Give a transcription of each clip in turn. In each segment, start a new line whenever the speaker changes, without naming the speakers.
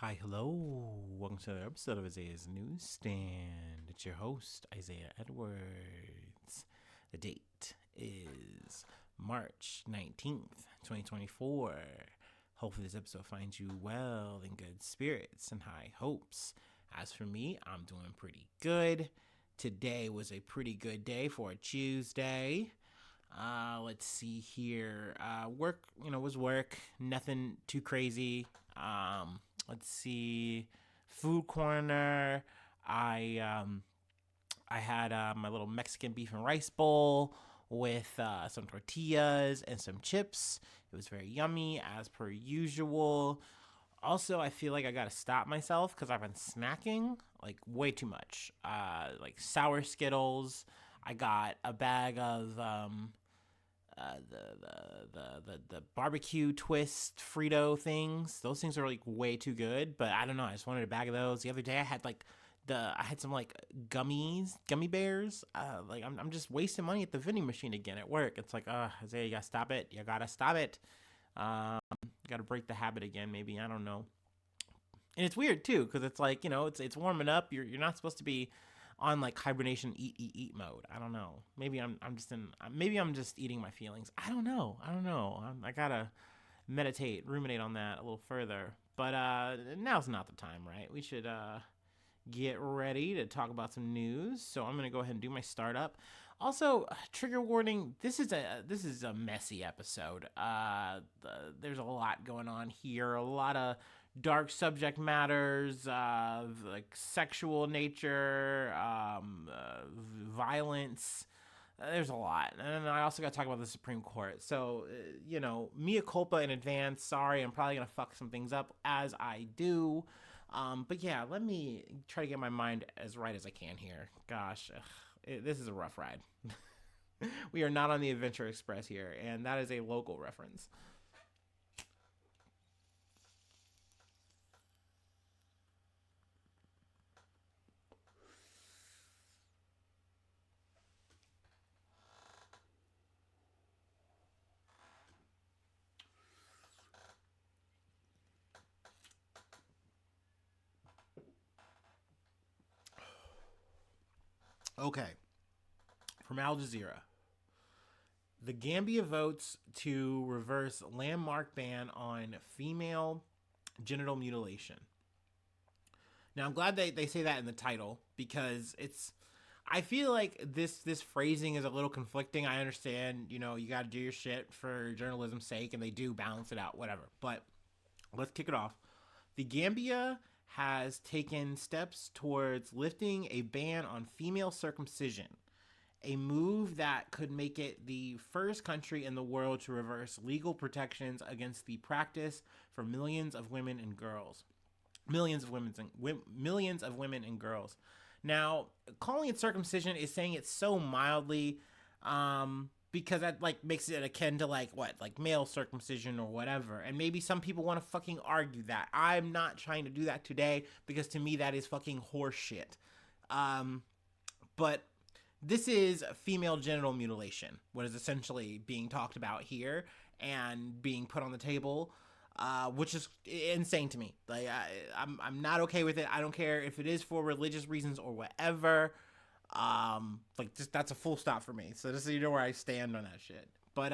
Hi, hello. Welcome to another episode of Isaiah's Newsstand. It's your host, Isaiah Edwards. The date is March 19th, 2024. Hopefully, this episode finds you well, in good spirits, and high hopes. As for me, I'm doing pretty good. Today was a pretty good day for a Tuesday. Let's see here. Work, was work. Nothing too crazy. Let's see. Food corner. I had my little Mexican beef and rice bowl with some tortillas and some chips. It was very yummy as per usual. Also, I feel like I gotta stop myself because I've been snacking like way too much. Like sour Skittles. I got a bag of the barbecue twist Frito things. Those things are like way too good, but I don't know. I just wanted a bag of those. The other day I had I had some like gummy bears. I'm just wasting money at the vending machine again at work. It's like, Isaiah, you gotta stop it. You gotta stop it. You gotta break the habit again. Maybe, I don't know. And it's weird too, because it's like, it's warming up. You're not supposed to be on like hibernation eat mode. I don't know. Maybe I'm just eating my feelings. I don't know. I gotta ruminate on that a little further. But now's not the time, right? We should get ready to talk about some news. So I'm gonna go ahead and do my startup. Also, trigger warning. This is a messy episode. There's a lot going on here. A lot of dark subject matters, like sexual nature, violence. There's a lot. And I also got to talk about the Supreme Court. So, mea culpa in advance. Sorry, I'm probably going to fuck some things up as I do. But yeah, let me try to get my mind as right as I can here. Gosh, this is a rough ride. We are not on the Adventure Express here, and that is a local reference. Okay, from Al Jazeera. The Gambia votes to reverse landmark ban on female genital mutilation. Now, I'm glad they say that in the title because I feel like this phrasing is a little conflicting. I understand, you got to do your shit for journalism's sake, and they do balance it out, whatever. But let's kick it off. The Gambia has taken steps towards lifting a ban on female circumcision, a move that could make it the first country in the world to reverse legal protections against the practice for millions of women and girls. Millions of women and girls. Now, calling it circumcision is saying it so mildly, because that like makes it akin to like male circumcision or whatever. And maybe some people want to fucking argue that. I'm not trying to do that today because to me that is fucking horseshit. But this is female genital mutilation, what is essentially being talked about here and being put on the table, which is insane to me. Like, I'm not okay with it. I don't care if it is for religious reasons or whatever. Just that's a full stop for me. So just so you know where I stand on that shit. But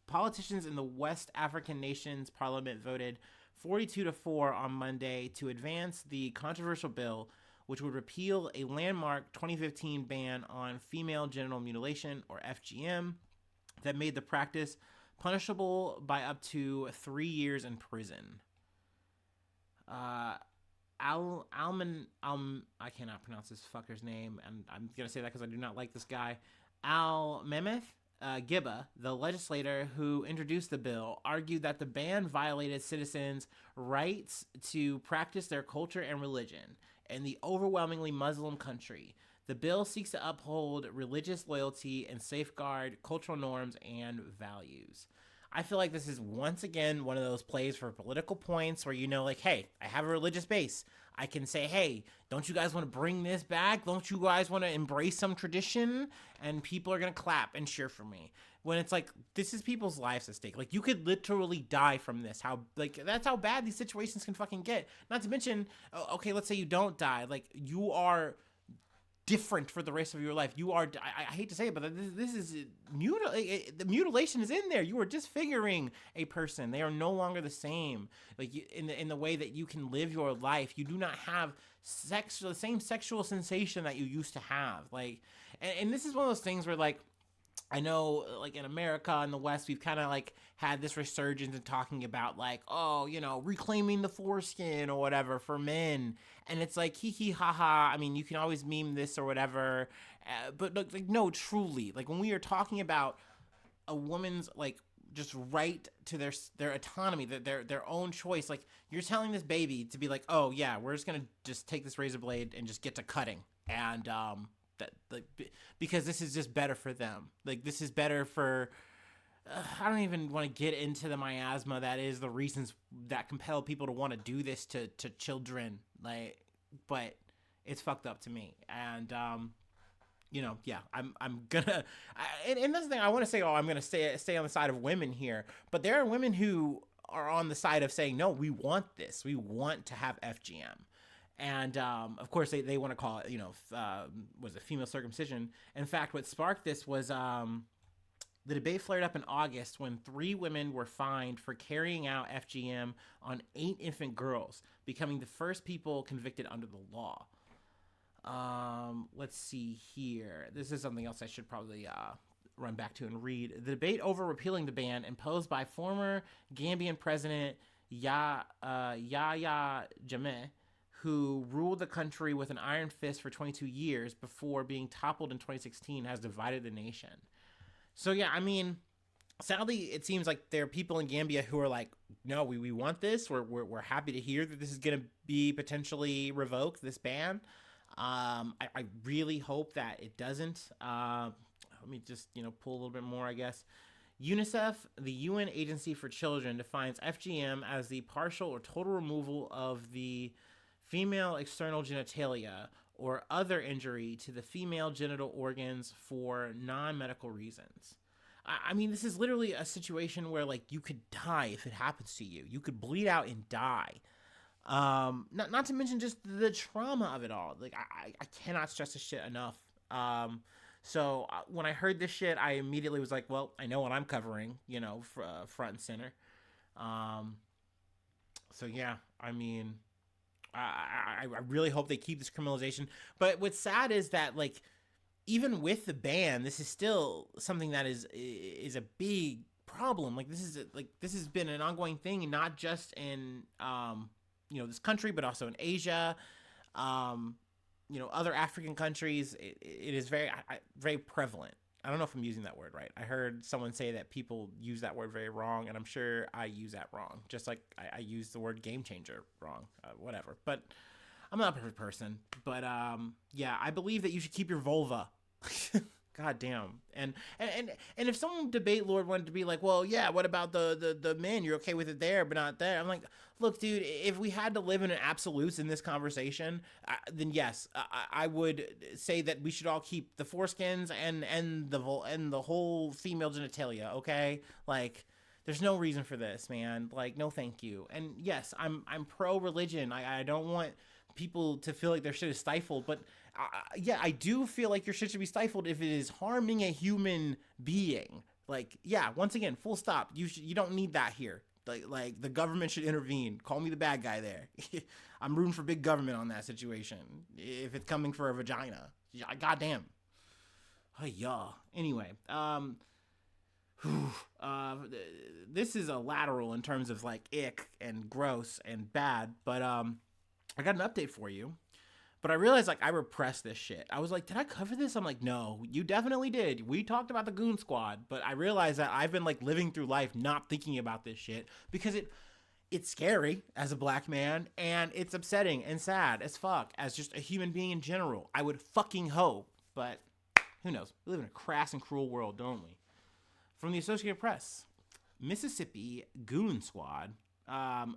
politicians in the West African nations parliament voted 42-4 on Monday to advance the controversial bill which would repeal a landmark 2015 ban on female genital mutilation, or FGM, that made the practice punishable by up to 3 years in prison. I cannot pronounce this fucker's name, and I'm going to say that because I do not like this guy. Al Mehmet Gibba, the legislator who introduced the bill, argued that the ban violated citizens' rights to practice their culture and religion in the overwhelmingly Muslim country. The bill seeks to uphold religious loyalty and safeguard cultural norms and values. I feel like this is once again one of those plays for political points where hey, I have a religious base. I can say, hey, don't you guys want to bring this back? Don't you guys want to embrace some tradition? And people are going to clap and cheer for me. when it's like, this is people's lives at stake. Like, you could literally die from this. How, like, that's how bad these situations can fucking get. Not to mention, okay, let's say you don't die. Like, you are different for the rest of your life. You are, I hate to say it, but this is, the mutilation is in there. You are disfiguring a person. They are no longer the same. Like, in the way that you can live your life, you do not have the same sexual sensation that you used to have. Like, and this is one of those things where, like, I know, like, in America, in the West, we've kind of, like, had this resurgence in talking about, like, oh, you know, reclaiming the foreskin or whatever for men. And it's like, hee hee ha ha. I mean, you can always meme this or whatever. But, look, like, no, truly. Like, when we are talking about a woman's, like, just right to their autonomy, their own choice, like, you're telling this baby to be like, oh, yeah, we're just going to just take this razor blade and just get to cutting. And, like, because this is just better for them. Like, this is better for, I don't even want to get into the miasma that is the reasons that compel people to want to do this to children. Like, but it's fucked up to me. And, you know, yeah, I'm gonna, and that's the thing I want to say, oh, I'm gonna stay on the side of women here, but there are women who are on the side of saying, no, we want this. We want to have FGM. And, of course, they want to call it, you know, was it female circumcision? In fact, what sparked this was the debate flared up in August when 3 women were fined for carrying out FGM on 8 infant girls, becoming the first people convicted under the law. Let's see here. This is something else I should probably run back to and read. The debate over repealing the ban imposed by former Gambian President Yahya Jammeh, who ruled the country with an iron fist for 22 years before being toppled in 2016, has divided the nation. So, yeah, I mean, sadly, it seems like there are people in Gambia who are like, no, we want this. We're happy to hear that this is going to be potentially revoked, this ban. I really hope that it doesn't. Let me just, you know, pull a little bit more, I guess. UNICEF, the UN Agency for Children, defines FGM as the partial or total removal of the female external genitalia or other injury to the female genital organs for non-medical reasons. I mean, this is literally a situation where, like, you could die if it happens to you. You could bleed out and die. Not to mention just the trauma of it all. Like, I cannot stress this shit enough. So when I heard this shit, I immediately was like, well, I know what I'm covering, you know, front and center. So yeah, I mean, I really hope they keep this criminalization. But what's sad is that, like, even with the ban, this is still something that is a big problem. Like, this has been an ongoing thing, not just in you know, this country, but also in Asia, you know, other African countries. It is very prevalent. I don't know if I'm using that word right. I heard someone say that people use that word very wrong, and I'm sure I use that wrong. Just like I use the word game changer wrong, whatever. But I'm not a perfect person. But yeah, I believe that you should keep your vulva. God damn. And if some debate lord wanted to be like, well, yeah, what about the men? You're okay with it there, but not there. I'm like, look, dude, if we had to live in an absolutes in this conversation, then yes, I would say that we should all keep the foreskins and the whole female genitalia. Okay, like, there's no reason for this, man. Like, no, thank you. And yes, I'm pro religion. I don't want people to feel like their shit is stifled, but yeah, I do feel like your shit should be stifled if it is harming a human being. Like, yeah, once again, full stop. You don't need that here. Like the government should intervene. Call me the bad guy there. I'm rooting for big government on that situation. If it's coming for a vagina, goddamn. Oh yeah. Anyway, this is a lateral in terms of, like, ick and gross and bad, but I got an update for you. But I realized, like, I repressed this shit. I was like, did I cover this? I'm like, no, you definitely did. We talked about the Goon Squad, but I realized that I've been, like, living through life not thinking about this shit because it's scary as a black man, and it's upsetting and sad as fuck as just a human being in general. I would fucking hope, but who knows? We live in a crass and cruel world, don't we? From the Associated Press, Mississippi Goon Squad Um,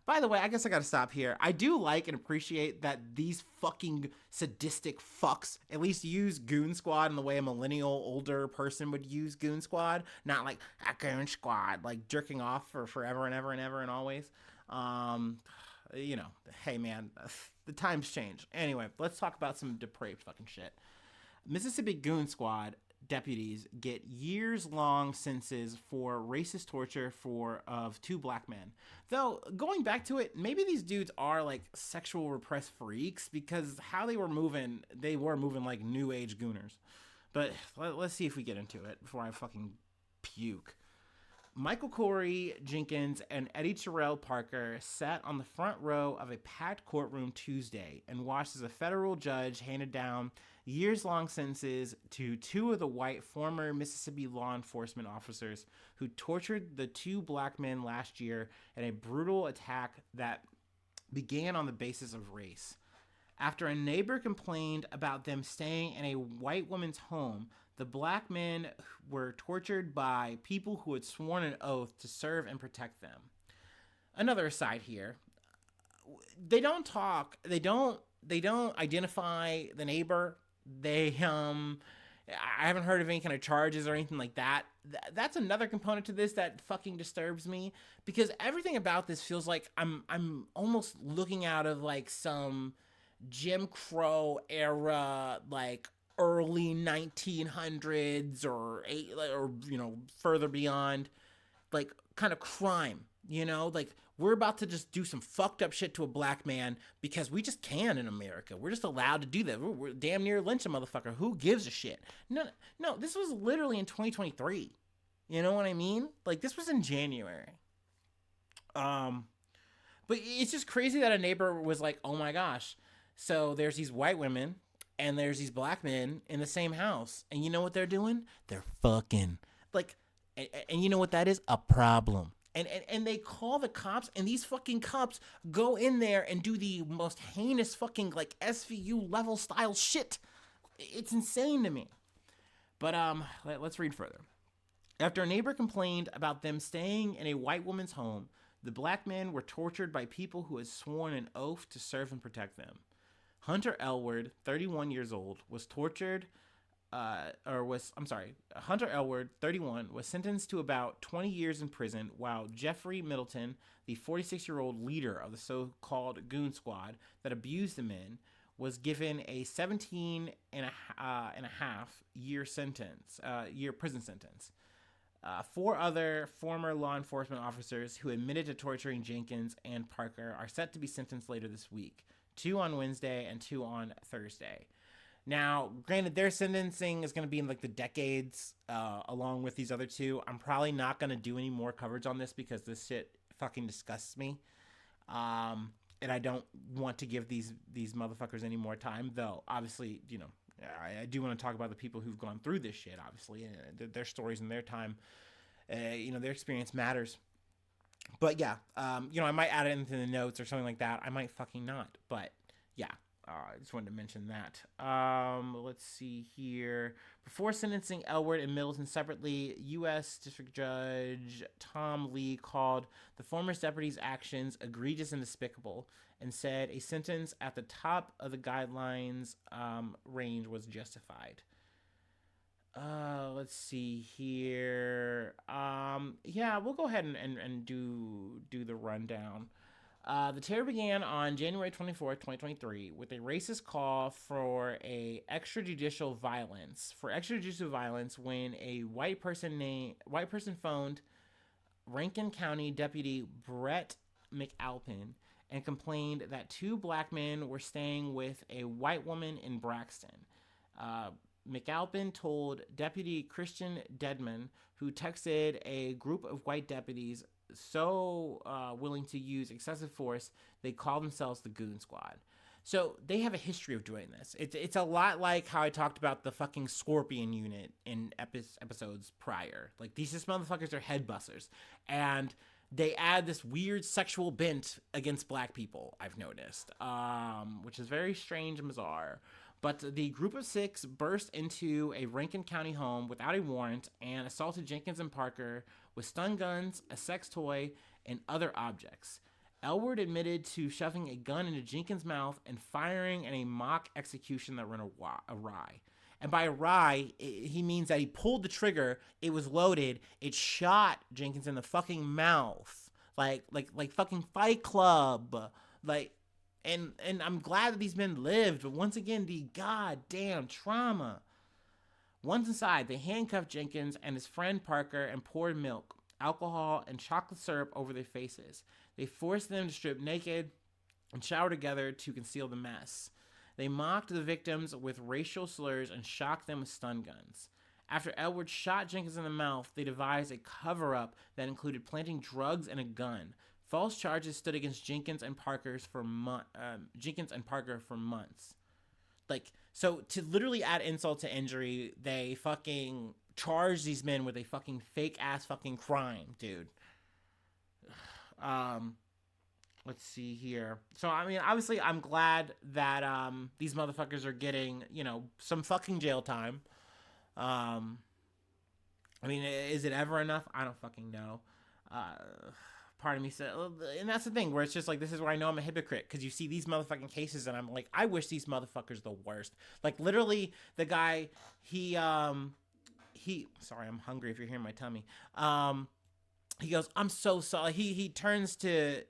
by the way, I guess I gotta stop here. I do like and appreciate that these fucking sadistic fucks at least use Goon Squad in the way a millennial older person would use Goon Squad, not like a Goon Squad, like jerking off for forever and ever and ever and always. Um, you know, hey man, the times change. Anyway, let's talk about some depraved fucking shit. Mississippi Goon Squad deputies get years-long sentences for racist torture for of two black men. Though going back to it, maybe these dudes are like sexual repressed freaks because how they were moving like new age gooners. But let's see if we get into it before I fucking puke. Michael Corey Jenkins and Eddie Terrell Parker sat on the front row of a packed courtroom Tuesday and watched as a federal judge handed down years-long sentences to two of the white former Mississippi law enforcement officers who tortured the two black men last year in a brutal attack that began on the basis of race. After a neighbor complained about them staying in a white woman's home, the black men were tortured by people who had sworn an oath to serve and protect them. Another aside here, they don't talk, they don't identify the neighbor. I haven't heard of any kind of charges or anything like that. That's another component to this that fucking disturbs me because everything about this feels like I'm almost looking out of like some Jim Crow era, like early 1900s or further beyond, like kind of crime, like we're about to just do some fucked up shit to a black man because we just can in America. We're just allowed to do that. We're damn near lynch a motherfucker. Who gives a shit? No, this was literally in 2023. You know what I mean? Like this was in January. But it's just crazy that a neighbor was like, oh my gosh. So there's these white women and there's these black men in the same house. And you know what they're doing? They're fucking. Like, and you know what that is? A problem. And they call the cops, and these fucking cops go in there and do the most heinous fucking, like, SVU level style shit. It's insane to me. But let's read further. After a neighbor complained about them staying in a white woman's home, the black men were tortured by people who had sworn an oath to serve and protect them. Hunter Elward, 31 years old, was tortured, Hunter Elward, 31, was sentenced to about 20 years in prison, while Jeffrey Middleton, the 46-year-old leader of the so-called Goon Squad that abused the men, was given a 17 and a half year prison sentence. Four other former law enforcement officers who admitted to torturing Jenkins and Parker are set to be sentenced later this week. 2 on Wednesday and 2 on Thursday. Now, granted, their sentencing is going to be in like the decades along with these other two. I'm probably not going to do any more coverage on this because this shit fucking disgusts me. And I don't want to give these motherfuckers any more time, though. Obviously, I do want to talk about the people who've gone through this shit, obviously. And their stories and their time, their experience matters. But yeah, I might add it into the notes or something like that. I might fucking not. But yeah, I just wanted to mention that. Let's see here. Before sentencing Elward and Middleton separately, U.S. District Judge Tom Lee called the former deputy's actions egregious and despicable and said a sentence at the top of the guidelines range was justified. Let's see here. Yeah, we'll go ahead and do the rundown. The terror began on January 24th, 2023, with a racist call for extrajudicial violence when a white person phoned Rankin County Deputy Brett McAlpin and complained that 2 black men were staying with a white woman in Braxton. McAlpin told Deputy Christian Dedman, who texted a group of white deputies so willing to use excessive force, they call themselves the Goon Squad. So they have a history of doing this. It's a lot like how I talked about the fucking Scorpion unit in episodes prior. Like, these just motherfuckers are headbusters. And they add this weird sexual bent against black people, I've noticed, which is very strange and bizarre. But the group of 6 burst into a Rankin County home without a warrant and assaulted Jenkins and Parker with stun guns, a sex toy, and other objects. Elwood admitted to shoving a gun into Jenkins' mouth and firing in a mock execution that went awry. And by awry, he means that he pulled the trigger, it was loaded, it shot Jenkins in the fucking mouth. Like fucking Fight Club. And I'm glad that these men lived, but once again, the goddamn trauma. Once inside, they handcuffed Jenkins and his friend Parker and poured milk, alcohol, and chocolate syrup over their faces. They forced them to strip naked and shower together to conceal the mess. They mocked the victims with racial slurs and shocked them with stun guns. After Edwards shot Jenkins in the mouth, they devised a cover-up that included planting drugs and a gun. False charges stood against Jenkins and Parker for months. So to literally add insult to injury, they fucking charged these men with a fucking fake-ass fucking crime, dude. Let's see here. So, I mean, obviously, I'm glad that these motherfuckers are getting, some fucking jail time. I mean, is it ever enough? I don't fucking know. Part of me said, and that's the thing, where it's just like, this is where I know I'm a hypocrite, because you see these motherfucking cases, and I'm like, I wish these motherfuckers the worst. Like, literally, the guy, sorry, I'm hungry if you're hearing my tummy. He goes, I'm so sorry. He turns to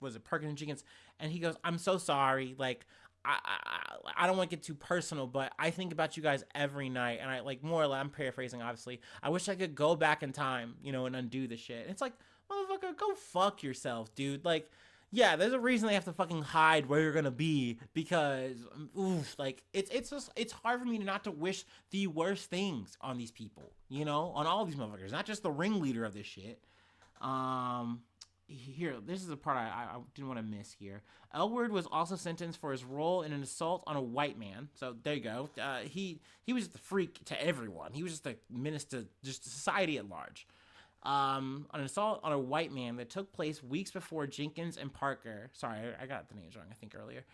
was it Perkins and Jenkins, and he goes, I'm so sorry. Like, I don't want to get too personal, but I think about you guys every night, and I like, more or less, I'm paraphrasing, obviously. I wish I could go back in time, and undo the shit. And it's like, motherfucker, go fuck yourself, dude. Like, yeah, there's a reason they have to fucking hide where you're gonna be, because, it's hard for me not to wish the worst things on these people, on all these motherfuckers, not just the ringleader of this shit. Here, this is the part I didn't want to miss here. Elwood was also sentenced for his role in an assault on a white man. So there you go. He was just a freak to everyone. He was just a menace to just society at large. On an assault on a white man that took place weeks before Jenkins and Parker, sorry, I got the names wrong, I think earlier,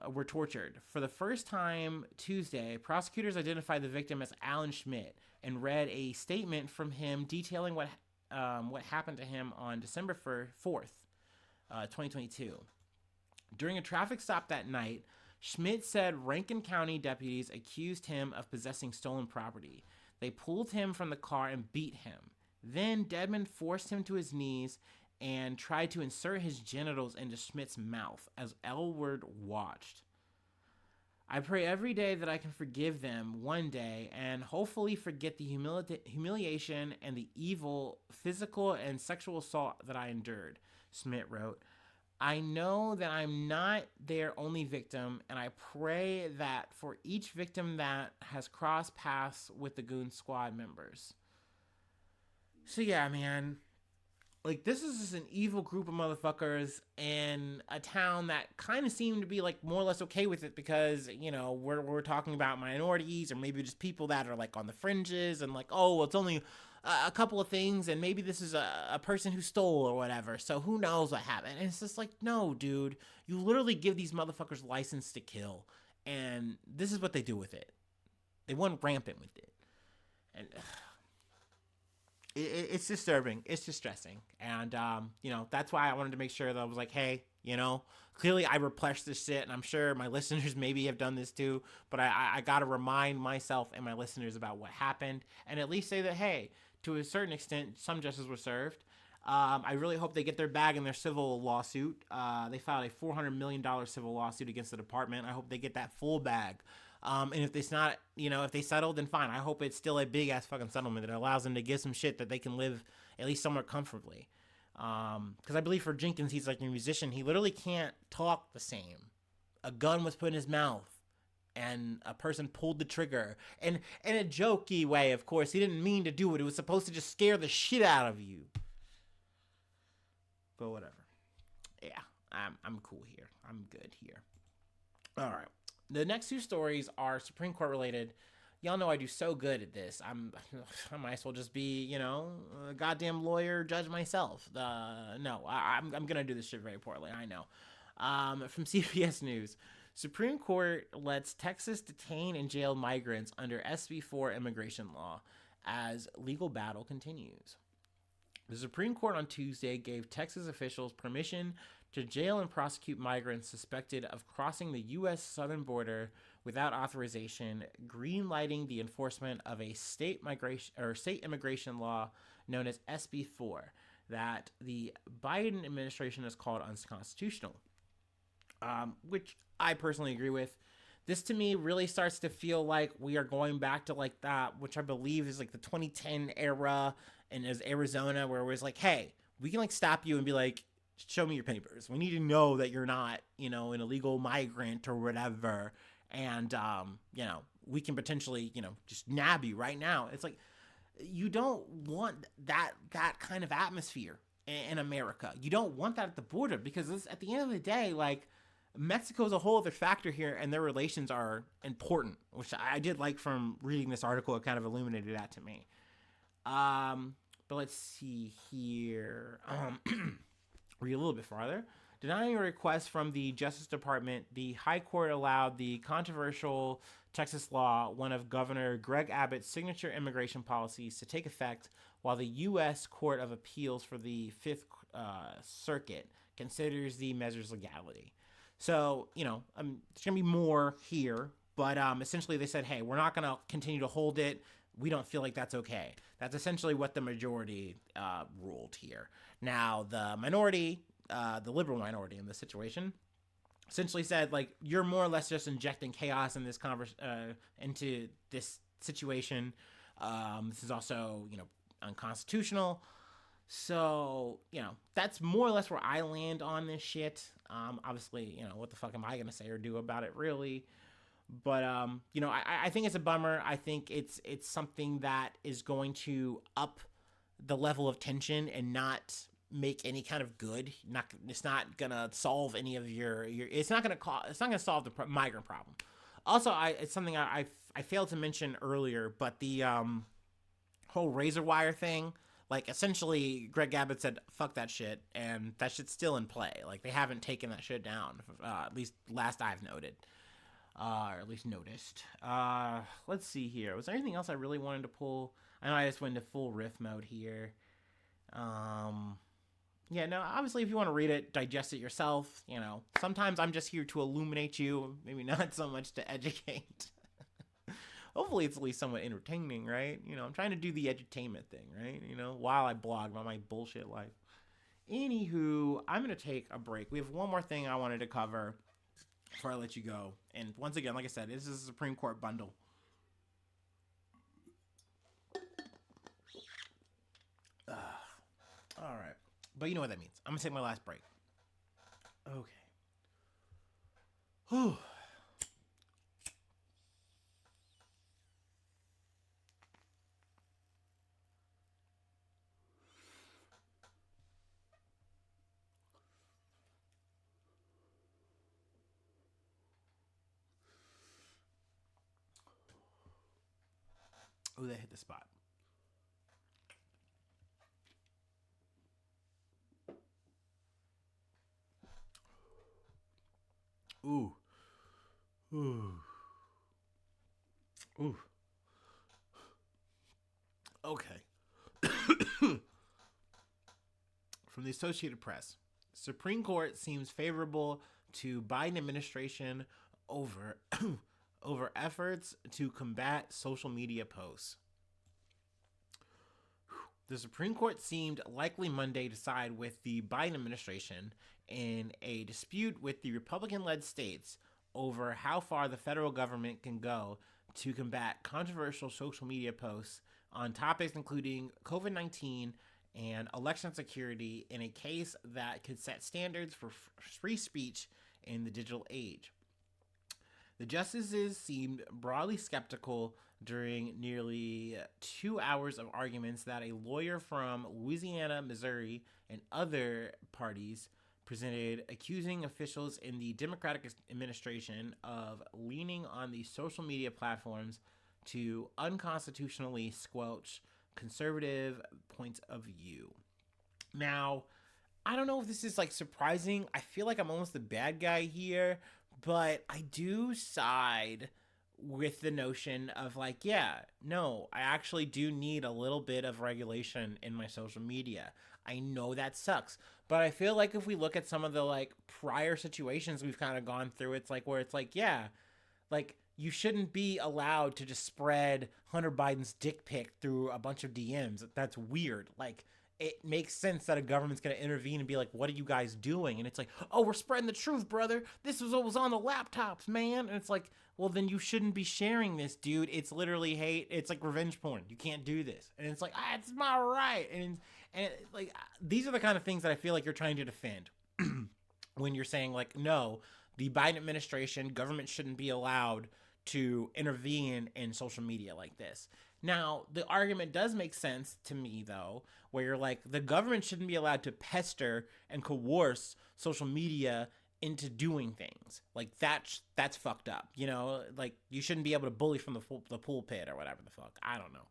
were tortured. For the first time Tuesday, prosecutors identified the victim as Alan Schmidt and read a statement from him detailing what happened to him on December 4th, 2022. During a traffic stop that night, Schmidt said Rankin County deputies accused him of possessing stolen property. They pulled him from the car and beat him. Then Dedman forced him to his knees and tried to insert his genitals into Schmidt's mouth as Elwood watched. I pray every day that I can forgive them one day and hopefully forget the humiliation and the evil physical and sexual assault that I endured, Schmidt wrote. I know that I'm not their only victim, and I pray that for each victim that has crossed paths with the Goons squad members. So yeah, man. Like, this is just an evil group of motherfuckers in a town that kind of seemed to be, like, more or less okay with it because, we're talking about minorities or maybe just people that are, like, on the fringes and, like, oh, well, it's only a couple of things and maybe this is a person who stole or whatever, so who knows what happened. And it's just like, no, dude, you literally give these motherfuckers license to kill, and this is what they do with it. They went rampant with it. And it's disturbing. It's distressing. And, that's why I wanted to make sure that I was like, hey, clearly I repressed this shit, and I'm sure my listeners maybe have done this too, but I got to remind myself and my listeners about what happened and at least say that, hey, to a certain extent, some justice was served. I really hope they get their bag in their civil lawsuit. They filed a $400 million civil lawsuit against the department. I hope they get that full bag. And if it's not, if they settle, then fine. I hope it's still a big ass fucking settlement that allows them to get some shit that they can live at least somewhat comfortably. Because I believe for Jenkins, he's like a musician. He literally can't talk the same. A gun was put in his mouth, and a person pulled the trigger. And in a jokey way, of course. He didn't mean to do it. It was supposed to just scare the shit out of you. But whatever. Yeah, I'm cool here. I'm good here. All right. The next two stories are Supreme Court related. Y'all know I do so good at this. I might as well just be, a goddamn lawyer, judge myself. No, I'm gonna do this shit very poorly. I know. From CBS News, Supreme Court lets Texas detain and jail migrants under SB 4 immigration law as legal battle continues. The Supreme Court on Tuesday gave Texas officials permission to jail and prosecute migrants suspected of crossing the U.S. southern border without authorization, greenlighting the enforcement of a state immigration law known as SB 4 that the Biden administration has called unconstitutional, which I personally agree with. This to me really starts to feel like we are going back to like that, which I believe is like the 2010 era, and as Arizona, where it was like, hey, we can like stop you and be like, show me your papers. We need to know that you're not, an illegal migrant or whatever. And, we can potentially, just nab you right now. It's like, you don't want that kind of atmosphere in America. You don't want that at the border, because at the end of the day, like, Mexico is a whole other factor here, and their relations are important, which I did like from reading this article. It kind of illuminated that to me. But let's see here. Read a little bit farther. Denying a request from the Justice Department, the High Court allowed the controversial Texas law, one of Governor Greg Abbott's signature immigration policies, to take effect while the U.S. Court of Appeals for the Fifth Circuit considers the measure's legality. So, there's going to be more here, but essentially they said, hey, we're not going to continue to hold it. We don't feel like that's okay. That's essentially what the majority ruled here. Now, the minority, the liberal minority in this situation, essentially said, like, you're more or less just injecting chaos in this into this situation. This is also, unconstitutional. So, that's more or less where I land on this shit. Obviously, what the fuck am I going to say or do about it, really? But, I think it's a bummer. I think it's something that is going to up the level of tension and not make any kind of good. It's not going to solve any of your it's not going to solve the migrant problem. Also, it's something I failed to mention earlier, but the whole razor wire thing, like, essentially Greg Abbott said, fuck that shit, and that shit's still in play. Like, they haven't taken that shit down, at least last I've noted. Or at least noticed. Let's see here. Was there anything else I really wanted to pull? I know I just went into full riff mode here. Yeah, no, obviously if you want to read it, digest it yourself. Sometimes I'm just here to illuminate you, maybe not so much to educate. Hopefully it's at least somewhat entertaining, right? I'm trying to do the edutainment thing, right? While I blog about my bullshit life. Anywho, I'm going to take a break. We have one more thing I wanted to cover before I let you go. And once again, like I said, this is a Supreme Court bundle. All right. But you know what that means. I'm going to take my last break. Okay. Whew. Oh, that hit the spot. Ooh. Ooh. Ooh. Okay. From the Associated Press, Supreme Court seems favorable to Biden administration over over efforts to combat social media posts. The Supreme Court seemed likely Monday to side with the Biden administration in a dispute with the Republican-led states over how far the federal government can go to combat controversial social media posts on topics including COVID-19 and election security, in a case that could set standards for free speech in the digital age. The justices seemed broadly skeptical during nearly 2 hours of arguments that a lawyer from Louisiana, Missouri, and other parties presented, accusing officials in the Democratic administration of leaning on the social media platforms to unconstitutionally squelch conservative points of view. Now, I don't know if this is like surprising. I feel like I'm almost the bad guy here, but I do side with the notion of like, yeah, no, I actually do need a little bit of regulation in my social media. I know that sucks, but I feel like if we look at some of the like prior situations we've kind of gone through, it's like where it's like, yeah, like you shouldn't be allowed to just spread Hunter Biden's dick pic through a bunch of DMs. That's weird. Like it makes sense that a government's going to intervene and be like, what are you guys doing? And it's like, oh, we're spreading the truth, brother. This was what was on the laptops, man. And it's like, well, then you shouldn't be sharing this, dude. It's literally hate. It's like revenge porn. You can't do this. And it's like, it's my right. And like, these are the kind of things that I feel like you're trying to defend when you're saying like, no, the Biden administration, government shouldn't be allowed to intervene in social media like this. Now, the argument does make sense to me, though, where you're like, the government shouldn't be allowed to pester and coerce social media into doing things. Like, that's fucked up, you know? Like, you shouldn't be able to bully from the pulpit or whatever the fuck. I don't know.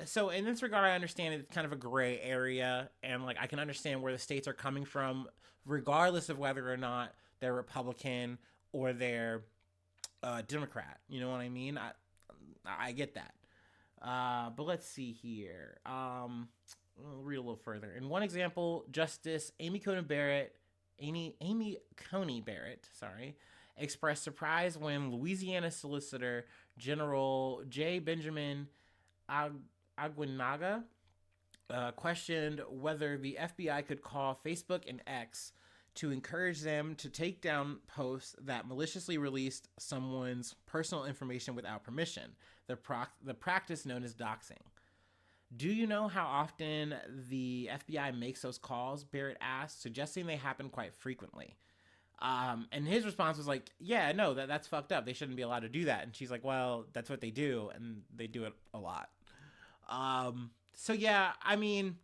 So in this regard, I understand it's kind of a gray area, and, like, I can understand where the states are coming from, regardless of whether or not they're Republican or they're Democrat. You know what I mean? I get that. But let's see here. I'll read a little further. In one example, Justice Amy Coney Barrett, expressed surprise when Louisiana Solicitor General J. Benjamin Aguinaga questioned whether the FBI could call Facebook and X to encourage them to take down posts that maliciously released someone's personal information without permission, the practice known as doxing. Do you know how often the FBI makes those calls? Barrett asked, suggesting they happen quite frequently. And his response was like, yeah, no, that's fucked up. They shouldn't be allowed to do that. And she's like, well, that's what they do, and they do it a lot. So yeah, I mean,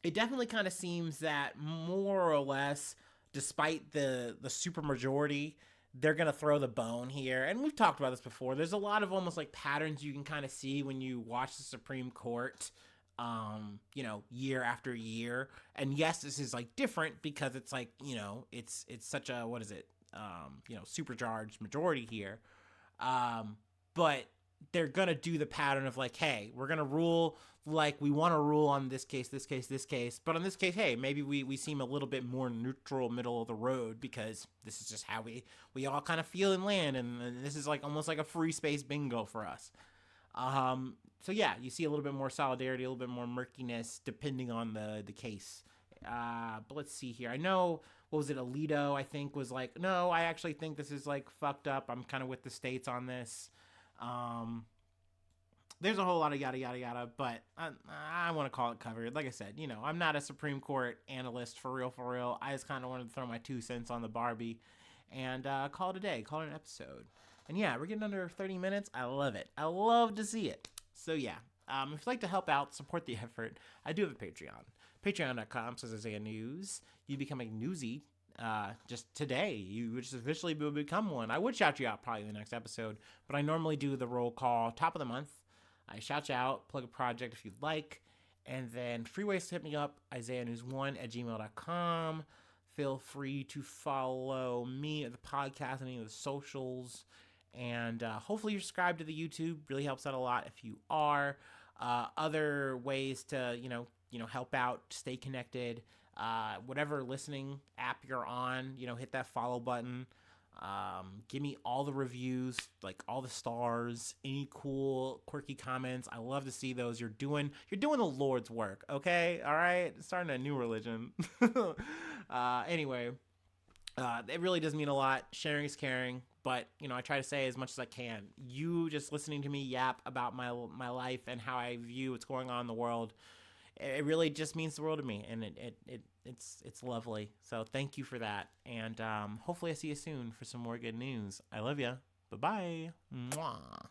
it definitely kind of seems that more or less, despite the super majority, they're going to throw the bone here. And we've talked about this before. There's a lot of almost like patterns you can kind of see when you watch the Supreme Court, you know, year after year. And yes, this is like different because it's like, you know, it's such a, what is it? You know, supercharged majority here. But they're going to do the pattern of like, hey, we're going to rule like we want to rule on this case. But on this case, hey, maybe we seem a little bit more neutral, middle of the road, because this is just how we all kind of feel and land. And this is like almost like a free space bingo for us. So yeah, you see a little bit more solidarity, a little bit more murkiness depending on the case. But let's see here. I know, what was it? Alito, I think, was like, no, I actually think this is like fucked up. I'm kind of with the states on this. There's a whole lot of yada yada yada, but I want to call it covered. Like I said, you know, I'm not a Supreme Court analyst for real. I just kind of wanted to throw my 2 cents on the Barbie and call it a day, call it an episode. And yeah, we're getting under 30 minutes. I love it. I love to see it. So yeah, if you'd like to help out, support the effort, I do have a Patreon. Patreon.com/Isaiah News. You become a newsie. Just today, you just officially become one. I would shout you out probably in the next episode, but I normally do the roll call top of the month. I shout you out, plug a project if you'd like, and then free ways to hit me up, isaiahnews1@gmail.com. Feel free to follow me at the podcast and any of the socials, and hopefully you're subscribed to the YouTube. Really helps out a lot if you are. Other ways to, you know, help out, stay connected. Whatever listening app you're on, you know, hit that follow button. Give me all the reviews, like all the stars, any cool, quirky comments. I love to see those. You're doing the Lord's work, okay? All right? Starting a new religion. Anyway, it really does mean a lot. Sharing is caring, but, you know, I try to say as much as I can. You just listening to me yap about my life and how I view what's going on in the world, it really just means the world to me, and it's lovely. So thank you for that, and hopefully I see you soon for some more good news. I love you. Bye-bye. Mwah.